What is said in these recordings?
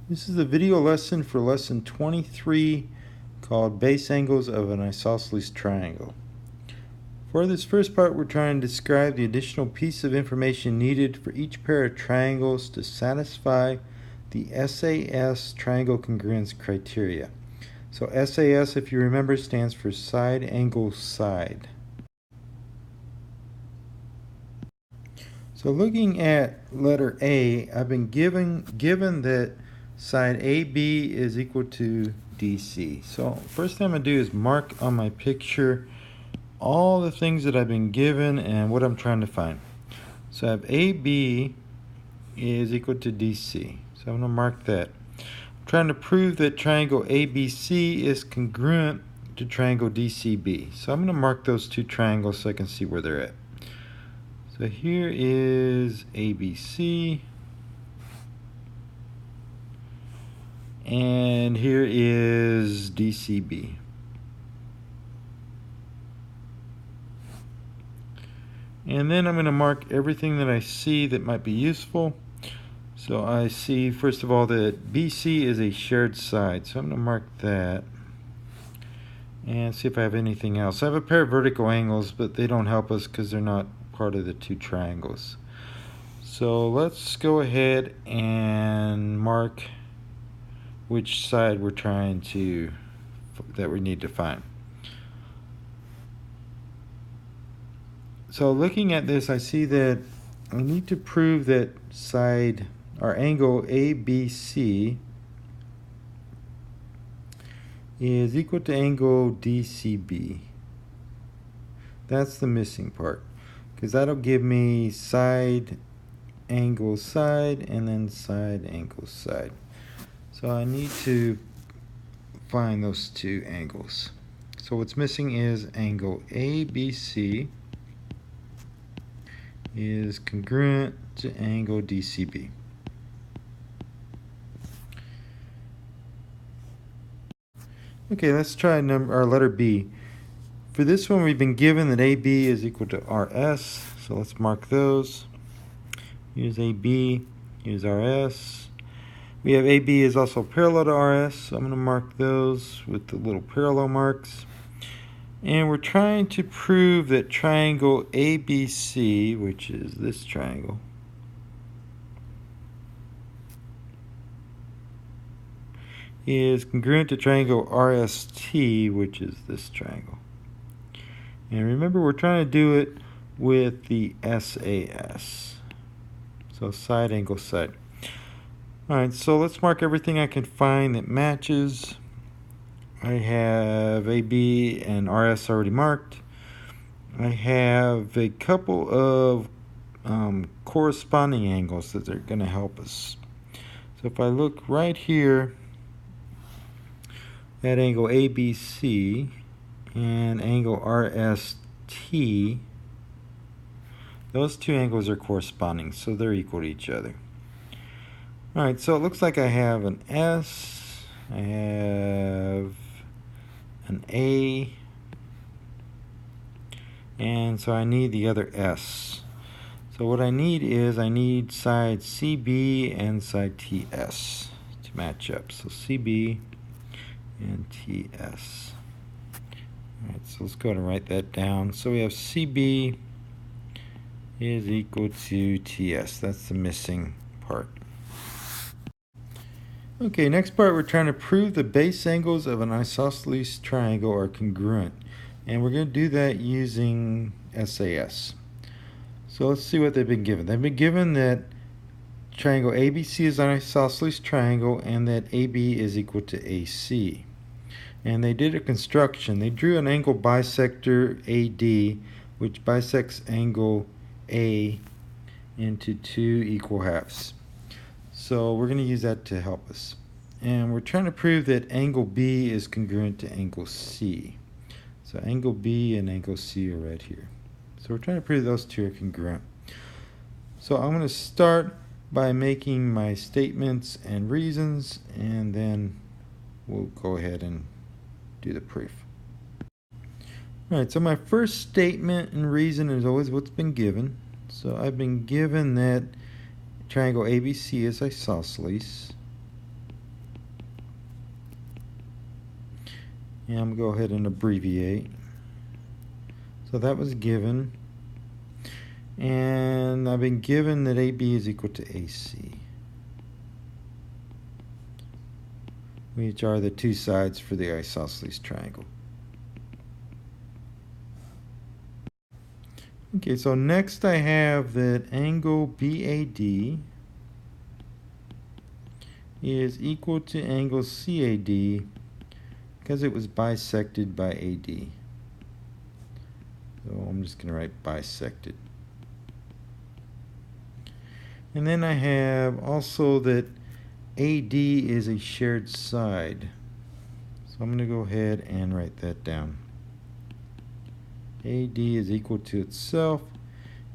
This is a video lesson for lesson 23 called Base Angles of an Isosceles Triangle. For this first part, we're trying to describe the additional piece of information needed for each pair of triangles to satisfy the SAS triangle congruence criteria. So SAS, if you remember, stands for side angle side. So looking at letter A, I've been given that side AB is equal to DC. So first thing I'm going to do is mark on my picture all the things that I've been given and what I'm trying to find. So I have AB is equal to DC. So I'm going to mark that. I'm trying to prove that triangle ABC is congruent to triangle DCB. So I'm going to mark those two triangles so I can see where they're at. So here is ABC, and here is DCB. And then I'm going to mark everything that I see that might be useful. So I see, first of all, that BC is a shared side. So I'm going to mark that and see if I have anything else. I have a pair of vertical angles, but they don't help us because they're not part of the two triangles. So let's go ahead and mark which side we're trying to, that we need to find. So looking at this, I see that I need to prove that side, our angle ABC is equal to angle DCB. That's the missing part, because that'll give me side angle side and then side angle side. So I need to find those two angles. So what's missing is angle ABC is congruent to angle DCB. Okay, let's try our letter B. For this one, we've been given that AB is equal to RS, so let's mark those. Here's AB, here's RS. We have AB is also parallel to RS, so I'm going to mark those with the little parallel marks. And we're trying to prove that triangle ABC, which is this triangle, is congruent to triangle RST, which is this triangle. And remember, we're trying to do it with the SAS. So side angle side. Alright, so let's mark everything I can find that matches. I have AB and RS already marked. I have a couple of corresponding angles that are going to help us. So if I look right here at angle ABC and angle RST, those two angles are corresponding, so they're equal to each other. Alright, so it looks like I have an S, I have an A, and so I need the other S. So what I need is I need side CB and side TS to match up. So CB and TS. Alright, so let's go ahead and write that down. So we have CB is equal to TS. That's the missing part. Okay, next part, we're trying to prove the base angles of an isosceles triangle are congruent. And we're going to do that using SAS. So let's see what they've been given. They've been given that triangle ABC is an isosceles triangle and that AB is equal to AC. And they did a construction. They drew an angle bisector AD, which bisects angle A into two equal halves. So we're going to use that to help us. And we're trying to prove that angle B is congruent to angle C. So angle B and angle C are right here. So we're trying to prove those two are congruent. So I'm going to start by making my statements and reasons, and then we'll go ahead and do the proof. Alright, so my first statement and reason is always what's been given. So I've been given that triangle ABC is isosceles. And I'm going to go ahead and abbreviate. So that was given. And I've been given that AB is equal to AC, which are the two sides for the isosceles triangle. Okay, so next I have that angle BAD is equal to angle CAD because it was bisected by AD. So I'm just going to write bisected. And then I have also that AD is a shared side. So I'm going to go ahead and write that down. AD is equal to itself.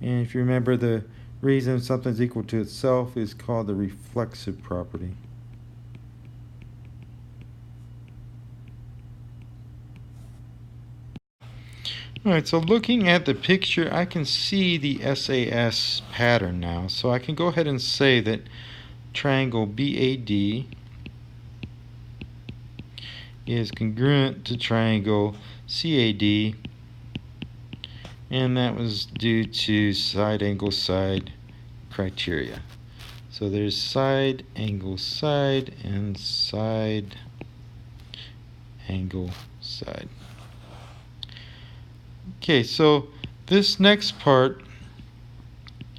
And if you remember, the reason something's equal to itself is called the reflexive property. Alright, so looking at the picture, I can see the SAS pattern now. So I can go ahead and say that triangle BAD is congruent to triangle CAD, and that was due to side angle side criteria. So there's side angle side and side angle side. Okay, so this next part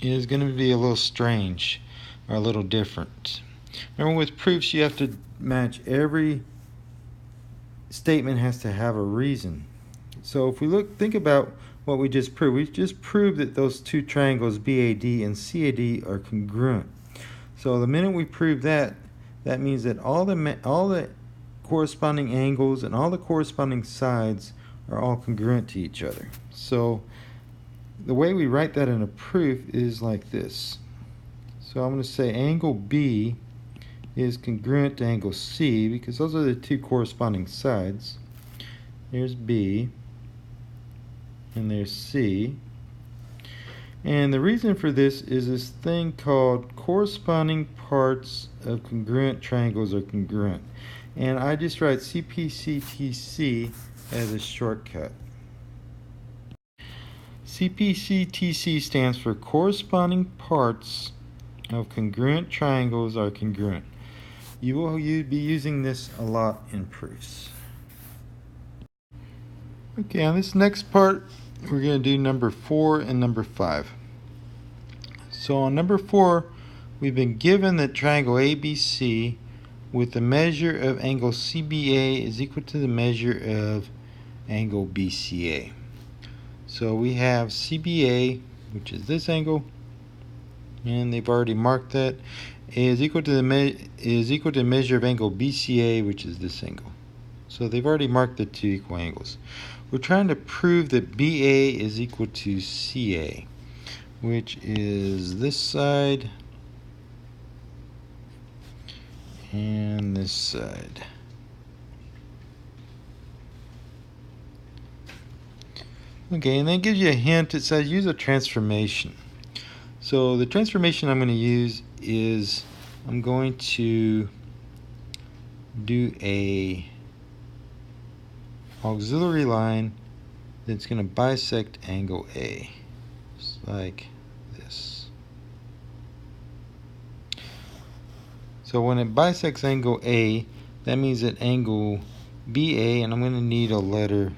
is going to be a little strange or a little different. Remember, with proofs you have to match every statement has to have a reason. So if we think about what we just proved. We just proved that those two triangles BAD and CAD are congruent. So the minute we prove that, that means that all the corresponding angles and all the corresponding sides are all congruent to each other. So the way we write that in a proof is like this. So I'm going to say angle B is congruent to angle C because those are the two corresponding sides. There's B and there's C. And the reason for this is this thing called corresponding parts of congruent triangles are congruent. And I just write CPCTC as a shortcut. CPCTC stands for corresponding parts of congruent triangles are congruent. You will be using this a lot in proofs. Okay, on this next part, we're going to do number 4 and number 5. So on number 4, we've been given that triangle ABC with the measure of angle CBA is equal to the measure of angle BCA. So we have CBA, which is this angle, and they've already marked that, is equal to the measure of angle BCA, which is this angle. So they've already marked the two equal angles. We're trying to prove that BA is equal to CA, which is this side and this side. Okay, and then it gives you a hint. It says use a transformation. So the transformation I'm going to use is I'm going to do a auxiliary line that's going to bisect angle A, just like this. So when it bisects angle A, that means that angle BA, and I'm going to need a letter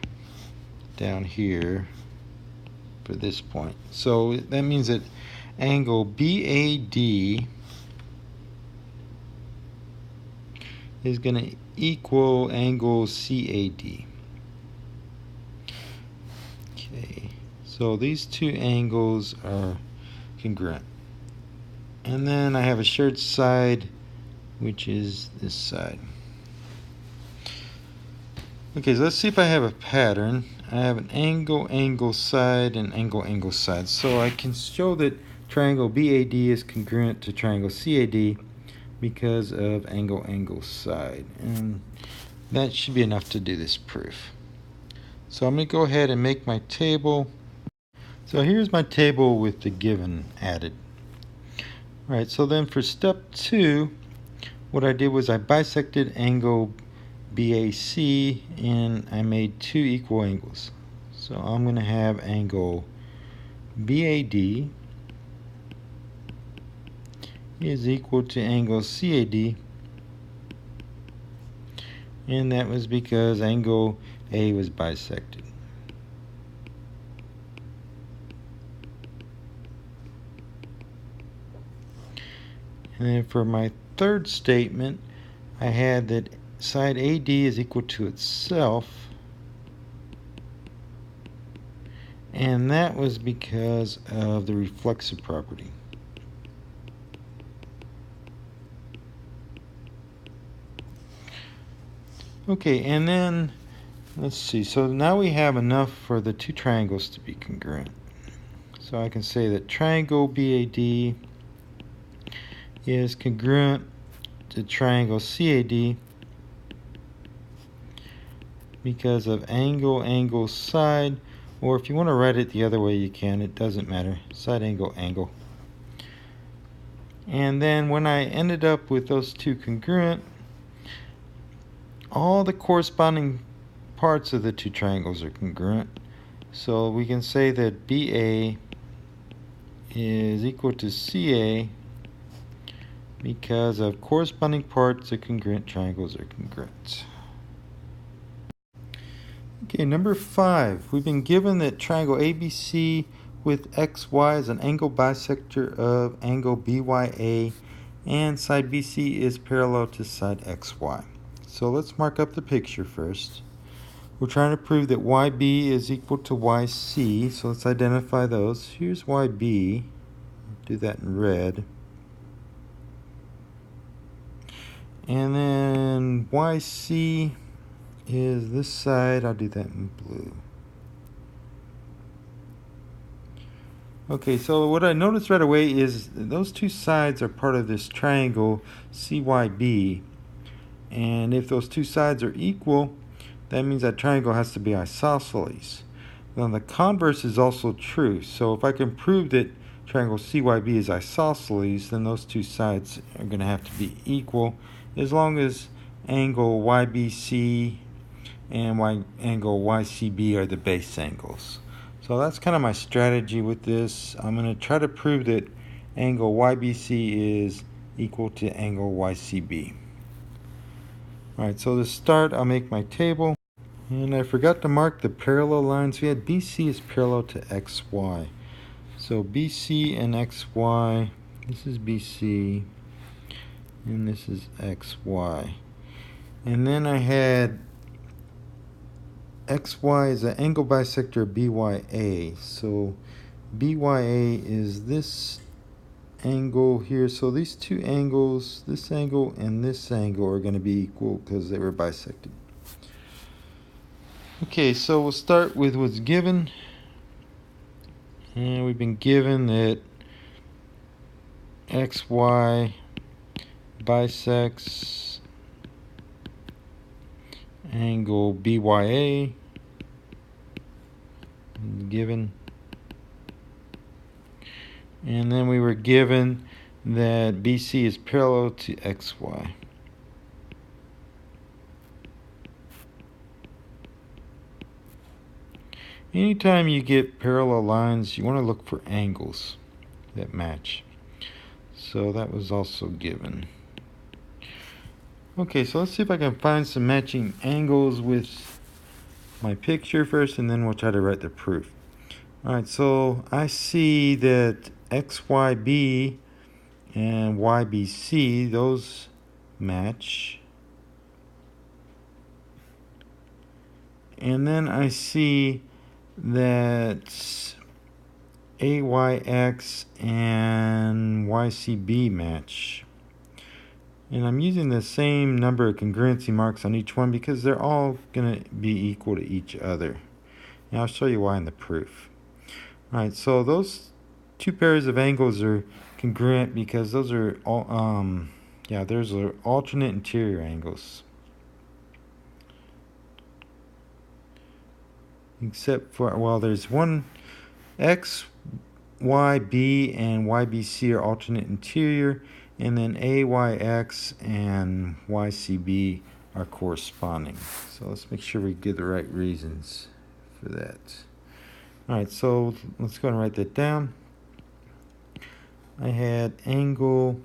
down here for this point. So that means that angle BAD is going to equal angle CAD. Okay, so these two angles are congruent. And then I have a shared side, which is this side. Okay, so let's see if I have a pattern. I have an angle side and angle side. So I can show that triangle BAD is congruent to triangle CAD because of angle side. And that should be enough to do this proof. So I'm going to go ahead and make my table. So here's my table with the given added. Alright, so then for step 2, what I did was I bisected angle BAC, and I made two equal angles. So I'm going to have angle BAD is equal to angle CAD, and that was because angle A was bisected. And then for my third statement, I had that side AD is equal to itself, and that was because of the reflexive property. Okay, and then let's see, so now we have enough for the two triangles to be congruent. So I can say that triangle BAD is congruent to triangle CAD because of angle, side, or if you want to write it the other way you can, it doesn't matter, side angle. And then when I ended up with those two congruent, all the corresponding parts of the two triangles are congruent. So we can say that BA is equal to CA because of corresponding parts of congruent triangles are congruent. Okay, number 5. We've been given that triangle ABC with XY is an angle bisector of angle BYA, and side BC is parallel to side XY. So let's mark up the picture first. We're trying to prove that YB is equal to YC, so let's identify those. Here's YB. Do that in red. And then YC is this side. I'll do that in blue. Okay, so what I noticed right away is those two sides are part of this triangle CYB. And if those two sides are equal, that means that triangle has to be isosceles. Now the converse is also true. So if I can prove that triangle CYB is isosceles, then those two sides are going to have to be equal, as long as angle YBC and angle YCB are the base angles. So that's kind of my strategy with this. I'm going to try to prove that angle YBC is equal to angle YCB. Alright, so to start, I'll make my table. And I forgot to mark the parallel lines. We had BC is parallel to XY. So BC and XY, this is BC, and this is XY. And then I had XY is an angle bisector of BYA. So BYA is this angle here. So these two angles, this angle and this angle, are going to be equal because they were bisected. Okay, so we'll start with what's given. And we've been given that XY bisects angle BYA. Given. And then we were given that BC is parallel to XY. Anytime you get parallel lines, you want to look for angles that match. So that was also given. Okay, so let's see if I can find some matching angles with my picture first, and then we'll try to write the proof. Alright, so I see that XYB and YBC, those match. And then I see that AYX and YCB match. And I'm using the same number of congruency marks on each one because they're all going to be equal to each other. And I'll show you why in the proof. Alright, so those two pairs of angles are congruent because those are all, there's alternate interior angles. Except for, well, there's one X, Y, B, and YBC are alternate interior, and then AYX and YCB are corresponding. So let's make sure we give the right reasons for that. All right, so let's go and write that down. I had angle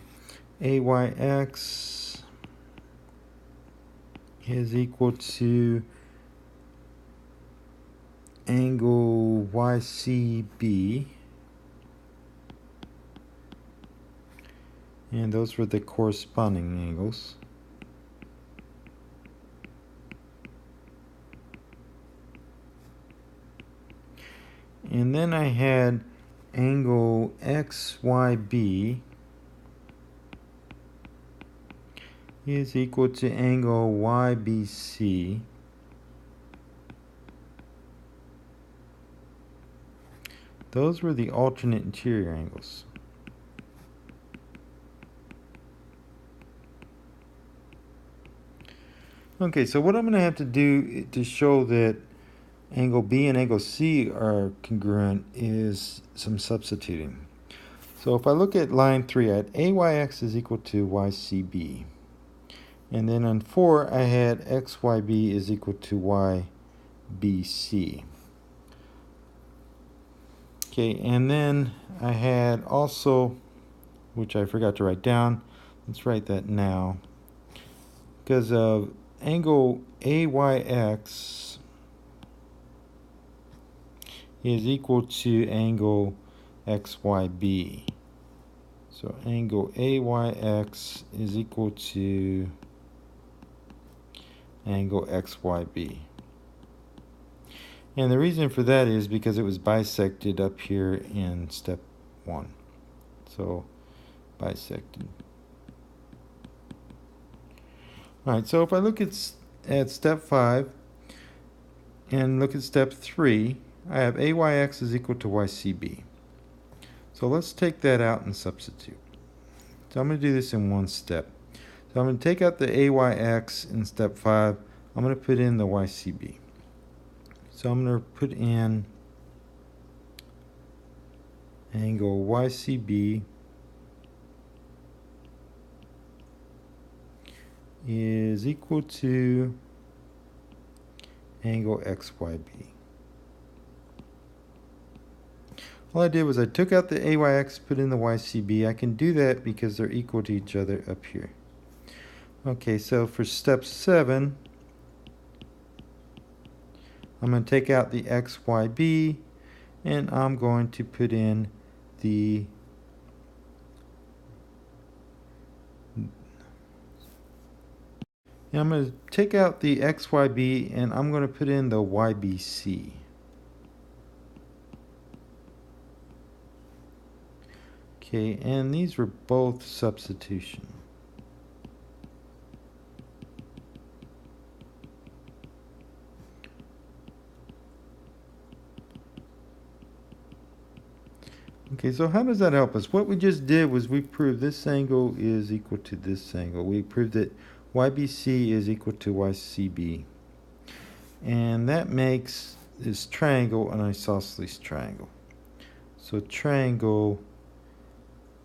AYX is equal to angle YCB, and those were the corresponding angles. And then I had angle XYB is equal to angle YBC those were the alternate interior angles. Okay, so what I'm going to have to do to show that angle B and angle C are congruent is some substituting. So if I look at line 3, I had AYX is equal to YCB. And then on 4, I had XYB is equal to YBC. Okay, and then I had also, which I forgot to write down, let's write that now, because of angle AYX is equal to angle XYB. So angle AYX is equal to angle XYB. And the reason for that is because it was bisected up here in step 1. So bisected. Alright, so if I look at step 5 and look at step 3, I have AYX is equal to YCB. So let's take that out and substitute. So I'm going to do this in one step. So I'm going to take out the AYX in step 5. I'm going to put in the YCB. So I'm going to put in angle YCB is equal to angle XYB. All I did was I took out the AYX, put in the YCB. I can do that because they're equal to each other up here. Okay, so for step 7, I'm going to take out the XYB and I'm going to put in the I'm going to take out the XYB and I'm going to put in the YBC. Okay, and these were both substitution. Okay, so how does that help us? What we just did was we proved this angle is equal to this angle. We proved that YBC is equal to YCB. And that makes this triangle an isosceles triangle. So triangle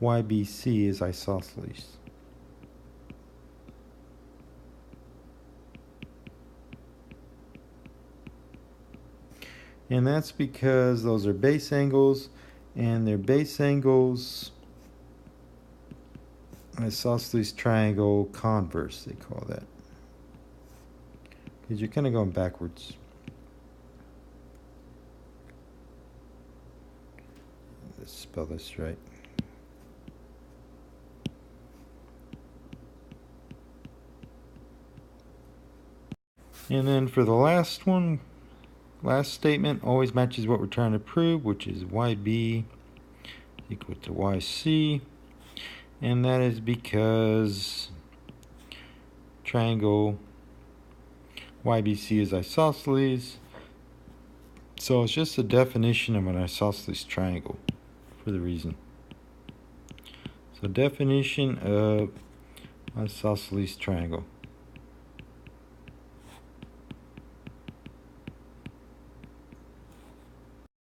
YBC is isosceles. And that's because those are base angles, and they're base angles isosceles triangle converse, they call that. Because you're kind of going backwards. Let's spell this right. And then for the last one, last statement always matches what we're trying to prove, which is YB equal to YC. And that is because triangle YBC is isosceles. So it's just a definition of an isosceles triangle for the reason. So definition of isosceles triangle.